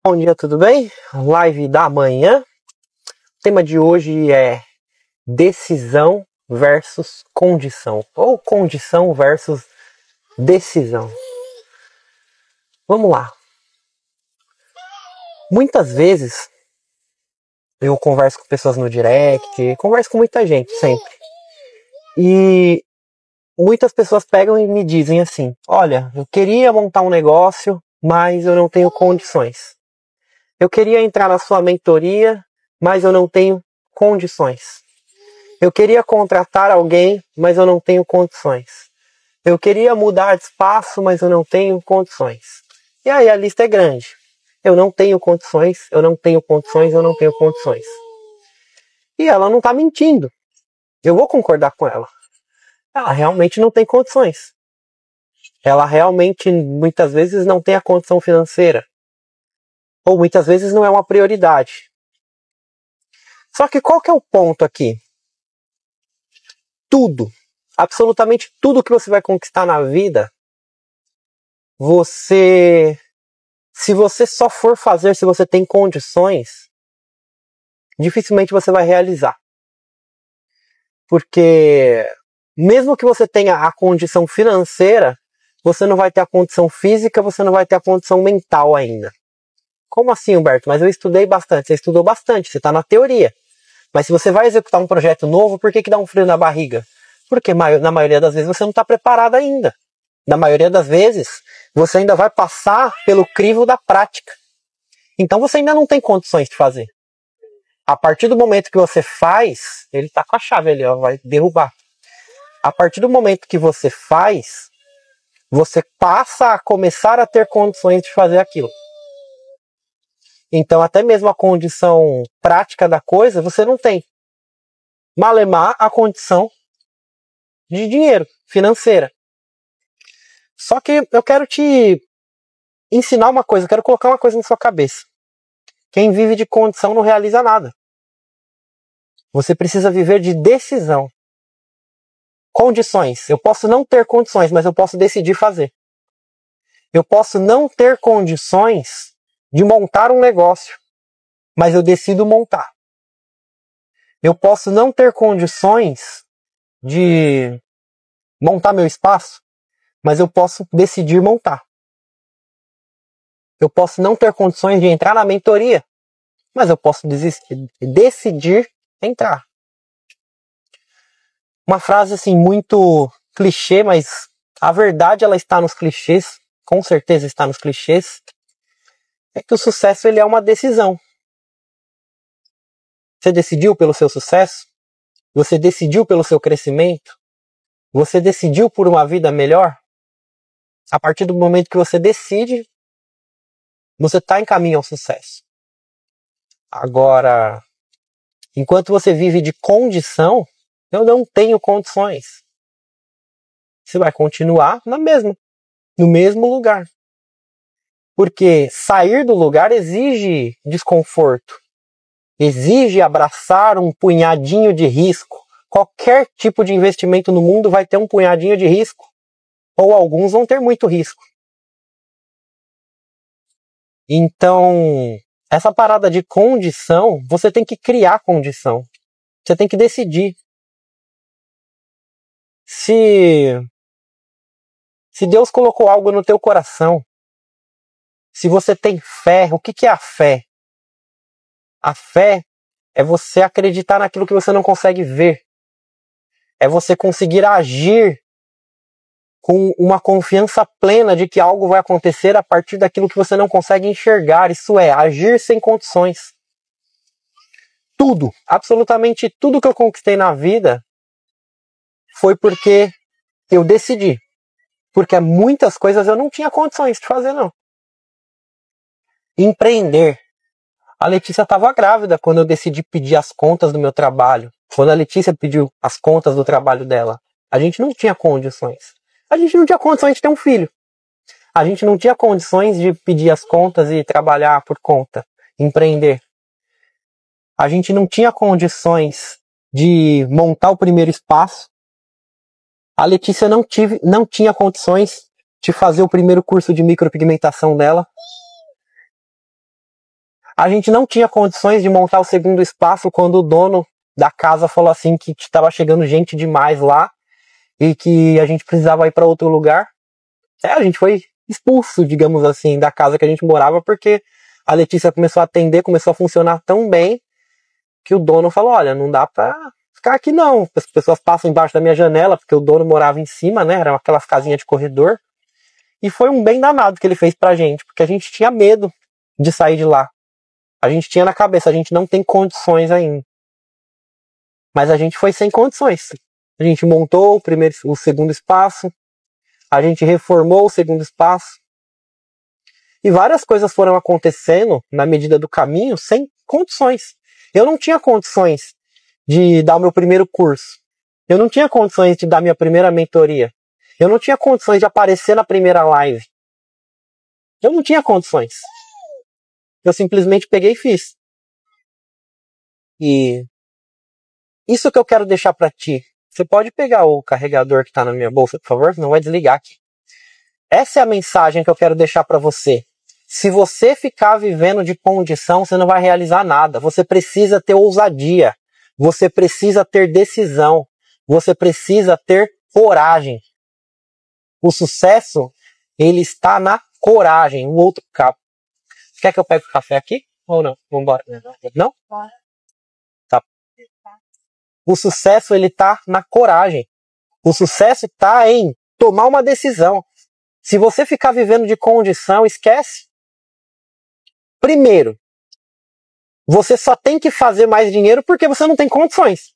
Bom dia, tudo bem? Live da manhã. O tema de hoje é decisão versus condição, ou condição versus decisão. Vamos lá. Muitas vezes eu converso com pessoas no direct, converso com muita gente sempre. E muitas pessoas pegam e me dizem assim: olha, eu queria montar um negócio, mas eu não tenho condições. Eu queria entrar na sua mentoria, mas eu não tenho condições. Eu queria contratar alguém, mas eu não tenho condições. Eu queria mudar de espaço, mas eu não tenho condições. E aí a lista é grande. Eu não tenho condições, eu não tenho condições, eu não tenho condições. E ela não está mentindo. Eu vou concordar com ela. Ela realmente não tem condições. Ela realmente, muitas vezes, não tem a condição financeira. Ou muitas vezes não é uma prioridade. Só que qual que é o ponto aqui? Tudo, absolutamente tudo que você vai conquistar na vida, se você só for fazer se você tem condições, dificilmente você vai realizar. Porque mesmo que você tenha a condição financeira, você não vai ter a condição física, você não vai ter a condição mental ainda. Como assim, Humberto? Mas eu estudei bastante. Você estudou bastante, você está na teoria. Mas se você vai executar um projeto novo, por que dá um frio na barriga? Porque na maioria das vezes você não está preparado ainda. Na maioria das vezes, você ainda vai passar pelo crivo da prática. Então você ainda não tem condições de fazer. A partir do momento que você faz, ele está com a chave ali, ó, vai derrubar. A partir do momento que você faz, você passa a começar a ter condições de fazer aquilo. Então até mesmo a condição prática da coisa, você não tem. Malemar a condição de dinheiro, financeira. Só que eu quero te ensinar uma coisa, eu quero colocar uma coisa na sua cabeça. Quem vive de condição não realiza nada. Você precisa viver de decisão. Condições. Eu posso não ter condições, mas eu posso decidir fazer. Eu posso não ter condições de montar um negócio, mas eu decido montar. Eu posso não ter condições de montar meu espaço, mas eu posso decidir montar. Eu posso não ter condições de entrar na mentoria, mas eu posso decidir entrar. Uma frase assim muito clichê, mas a verdade ela está nos clichês, com certeza está nos clichês, é que o sucesso ele é uma decisão. Você decidiu pelo seu sucesso? Você decidiu pelo seu crescimento? Você decidiu por uma vida melhor? A partir do momento que você decide, você está em caminho ao sucesso. Agora, enquanto você vive de condição, eu não tenho condições. Você vai continuar no mesmo lugar. Porque sair do lugar exige desconforto. Exige abraçar um punhadinho de risco. Qualquer tipo de investimento no mundo vai ter um punhadinho de risco. Ou alguns vão ter muito risco. Então, essa parada de condição, você tem que criar condição. Você tem que decidir. Se Deus colocou algo no teu coração, se você tem fé, o que é a fé? A fé é você acreditar naquilo que você não consegue ver. É você conseguir agir com uma confiança plena de que algo vai acontecer a partir daquilo que você não consegue enxergar. Isso é, agir sem condições. Tudo, absolutamente tudo que eu conquistei na vida foi porque eu decidi. Porque muitas coisas eu não tinha condições de fazer, não. Empreender. A Letícia estava grávida quando eu decidi pedir as contas do meu trabalho. Quando a Letícia pediu as contas do trabalho dela. A gente não tinha condições. A gente não tinha condições de ter um filho. A gente não tinha condições de pedir as contas e trabalhar por conta. Empreender. A gente não tinha condições de montar o primeiro espaço. A Letícia não tinha condições de fazer o primeiro curso de micropigmentação dela. A gente não tinha condições de montar o segundo espaço quando o dono da casa falou assim que estava chegando gente demais lá e que a gente precisava ir para outro lugar. A gente foi expulso, digamos assim, da casa que a gente morava porque a Letícia começou a atender, começou a funcionar tão bem que o dono falou, olha, não dá pra ficar aqui não. As pessoas passam embaixo da minha janela, porque o dono morava em cima, né? Eram aquelas casinhas de corredor. E foi um bem danado que ele fez pra gente, porque a gente tinha medo de sair de lá. A gente tinha na cabeça, a gente não tem condições ainda. Mas a gente foi sem condições. A gente montou o segundo espaço, a gente reformou o segundo espaço. E várias coisas foram acontecendo na medida do caminho sem condições. Eu não tinha condições de dar o meu primeiro curso. Eu não tinha condições de dar minha primeira mentoria. Eu não tinha condições de aparecer na primeira live. Eu não tinha condições. Eu simplesmente peguei e fiz. E isso que eu quero deixar para ti. Você pode pegar o carregador que está na minha bolsa, por favor? Não vai desligar aqui. Essa é a mensagem que eu quero deixar para você. Se você ficar vivendo de condição, você não vai realizar nada. Você precisa ter ousadia. Você precisa ter decisão. Você precisa ter coragem. O sucesso, ele está na coragem. O outro cabo. Quer que eu pegue o café aqui? Ou não? Vamos embora. Não? Bora. Tá. O sucesso, ele está na coragem. O sucesso está em tomar uma decisão. Se você ficar vivendo de condição, esquece. Primeiro, você só tem que fazer mais dinheiro porque você não tem condições.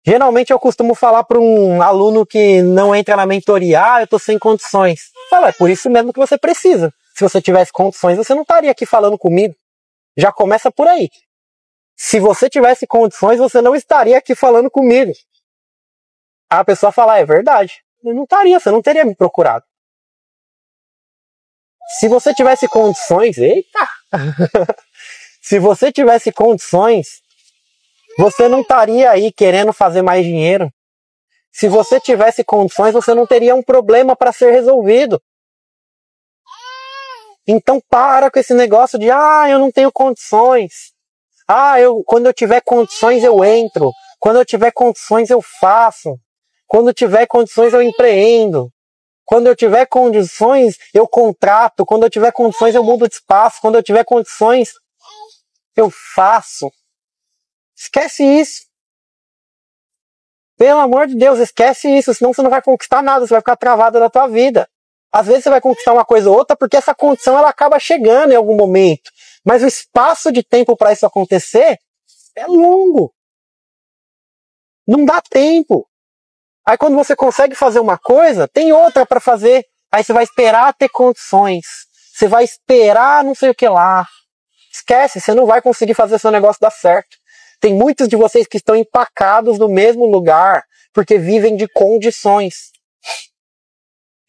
Geralmente eu costumo falar para um aluno que não entra na mentoria, eu estou sem condições. Fala, é por isso mesmo que você precisa. Se você tivesse condições, você não estaria aqui falando comigo. Já começa por aí. Se você tivesse condições, você não estaria aqui falando comigo. A pessoa fala, é verdade. Eu não estaria, você não teria me procurado. Se você tivesse condições, eita! Se você tivesse condições, você não estaria aí querendo fazer mais dinheiro. Se você tivesse condições, você não teria um problema para ser resolvido. Então para com esse negócio de, eu não tenho condições. Quando eu tiver condições eu entro. Quando eu tiver condições eu faço. Quando eu tiver condições eu empreendo. Quando eu tiver condições eu contrato. Quando eu tiver condições eu mudo de espaço. Quando eu tiver condições eu faço. Esquece isso. Pelo amor de Deus, esquece isso. Senão você não vai conquistar nada. Você vai ficar travado na tua vida. Às vezes você vai conquistar uma coisa ou outra porque essa condição ela acaba chegando em algum momento. Mas o espaço de tempo para isso acontecer é longo. Não dá tempo. Aí quando você consegue fazer uma coisa, tem outra para fazer. Aí você vai esperar ter condições. Você vai esperar não sei o que lá. Esquece, você não vai conseguir fazer seu negócio dar certo. Tem muitos de vocês que estão empacados no mesmo lugar porque vivem de condições.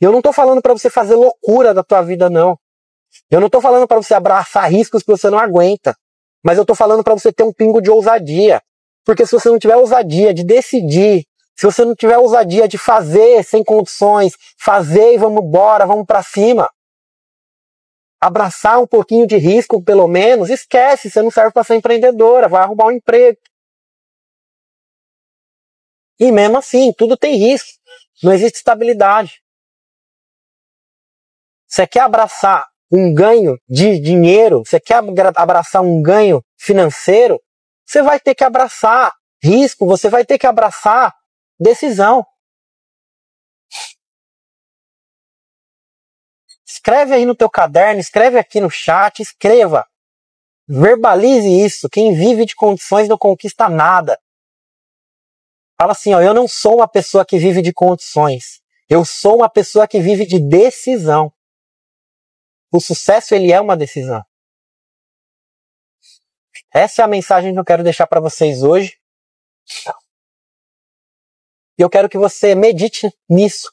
Eu não estou falando para você fazer loucura da tua vida, não. Eu não estou falando para você abraçar riscos que você não aguenta. Mas eu estou falando para você ter um pingo de ousadia. Porque se você não tiver ousadia de decidir, se você não tiver ousadia de fazer sem condições, fazer e vamos embora, vamos para cima, abraçar um pouquinho de risco pelo menos, esquece, você não serve para ser empreendedora, vai arrumar um emprego. E mesmo assim, tudo tem risco. Não existe estabilidade. Você quer abraçar um ganho de dinheiro, você quer abraçar um ganho financeiro, você vai ter que abraçar risco, você vai ter que abraçar decisão. Escreve aí no teu caderno, escreve aqui no chat, escreva. Verbalize isso. Quem vive de condições não conquista nada. Fala assim, eu não sou uma pessoa que vive de condições. Eu sou uma pessoa que vive de decisão. O sucesso, ele é uma decisão. Essa é a mensagem que eu quero deixar para vocês hoje. E eu quero que você medite nisso.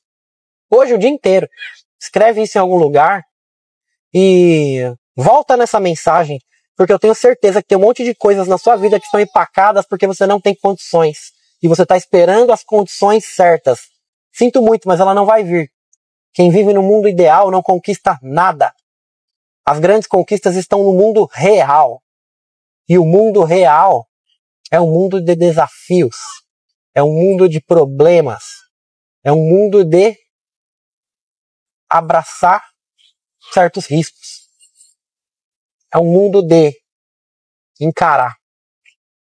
Hoje, o dia inteiro. Escreve isso em algum lugar. E volta nessa mensagem. Porque eu tenho certeza que tem um monte de coisas na sua vida que estão empacadas porque você não tem condições. E você está esperando as condições certas. Sinto muito, mas ela não vai vir. Quem vive no mundo ideal não conquista nada. As grandes conquistas estão no mundo real. E o mundo real é um mundo de desafios. É um mundo de problemas. É um mundo de abraçar certos riscos. É um mundo de encarar.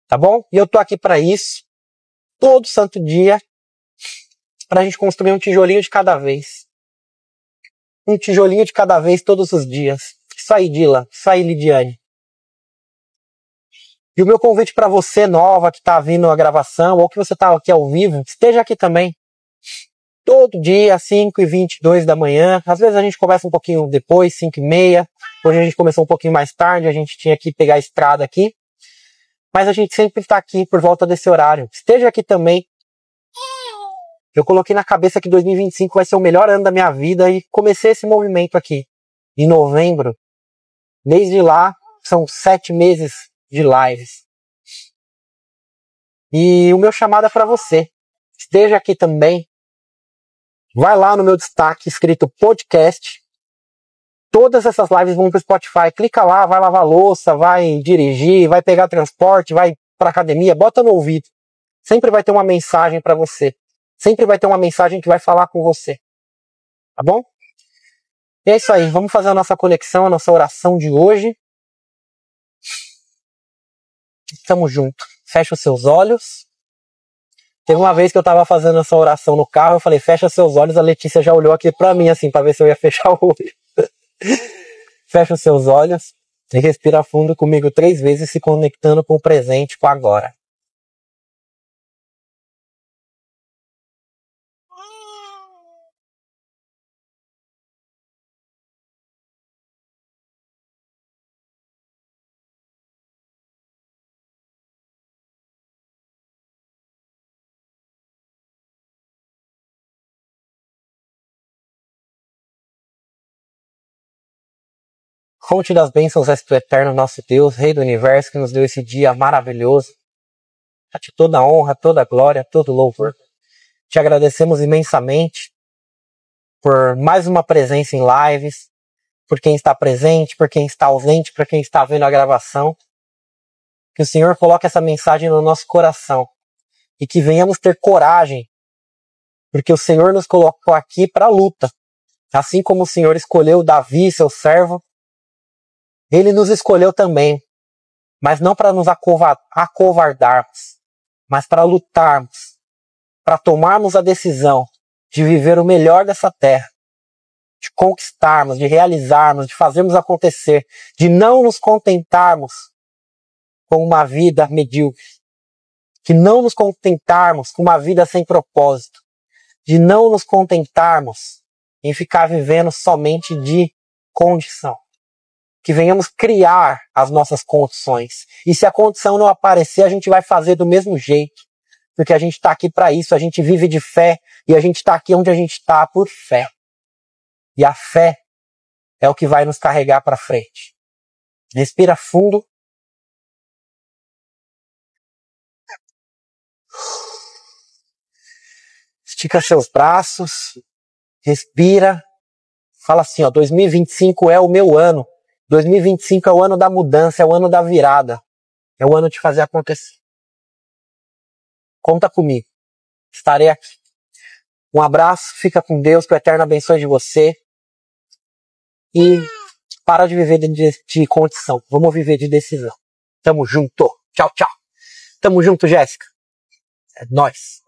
Tá bom? E eu tô aqui para isso. Todo santo dia. Pra gente construir um tijolinho de cada vez. Um tijolinho de cada vez todos os dias. Isso aí, Dylan. Isso aí, Lidiane. E o meu convite para você nova que tá vindo a gravação ou que você tá aqui ao vivo, esteja aqui também. Todo dia, 5h22 da manhã. Às vezes a gente começa um pouquinho depois, 5h30. Hoje a gente começou um pouquinho mais tarde, a gente tinha que pegar a estrada aqui. Mas a gente sempre está aqui por volta desse horário. Esteja aqui também. Eu coloquei na cabeça que 2025 vai ser o melhor ano da minha vida e comecei esse movimento aqui. Em novembro. Desde lá, são 7 meses de lives. E o meu chamado é para você. Esteja aqui também. Vai lá no meu destaque escrito podcast. Todas essas lives vão para o Spotify. Clica lá, vai lavar louça, vai dirigir, vai pegar transporte, vai para academia, bota no ouvido. Sempre vai ter uma mensagem para você. Sempre vai ter uma mensagem que vai falar com você. Tá bom? E é isso aí. Vamos fazer a nossa conexão, a nossa oração de hoje. Tamo junto. Fecha os seus olhos. Teve uma vez que eu tava fazendo essa oração no carro, eu falei, fecha seus olhos, a Letícia já olhou aqui pra mim, assim, pra ver se eu ia fechar o olho. Fecha os seus olhos e respira fundo comigo 3 vezes, se conectando com o presente, com o agora. Fonte das bênçãos és tu, eterno nosso Deus, Rei do Universo, que nos deu esse dia maravilhoso. A ti toda a honra, toda a glória, todo louvor. Te agradecemos imensamente por mais uma presença em lives, por quem está presente, por quem está ausente, por quem está vendo a gravação. Que o Senhor coloque essa mensagem no nosso coração e que venhamos ter coragem, porque o Senhor nos colocou aqui para a luta. Assim como o Senhor escolheu Davi, seu servo, Ele nos escolheu também, mas não para nos acovardarmos, mas para lutarmos, para tomarmos a decisão de viver o melhor dessa terra, de conquistarmos, de realizarmos, de fazermos acontecer, de não nos contentarmos com uma vida medíocre, de não nos contentarmos com uma vida sem propósito, de não nos contentarmos em ficar vivendo somente de condição. Que venhamos criar as nossas condições. E se a condição não aparecer, a gente vai fazer do mesmo jeito. Porque a gente está aqui para isso, a gente vive de fé e a gente está aqui onde a gente está por fé. E a fé é o que vai nos carregar para frente. Respira fundo. Estica seus braços. Respira. Fala assim, ó, 2025 é o meu ano. 2025 é o ano da mudança, é o ano da virada. É o ano de fazer acontecer. Conta comigo. Estarei aqui. Um abraço, fica com Deus, que o Eterno abençoe de você. E para de viver de condição. Vamos viver de decisão. Tamo junto. Tchau, tchau. Tamo junto, Jéssica. É nóis.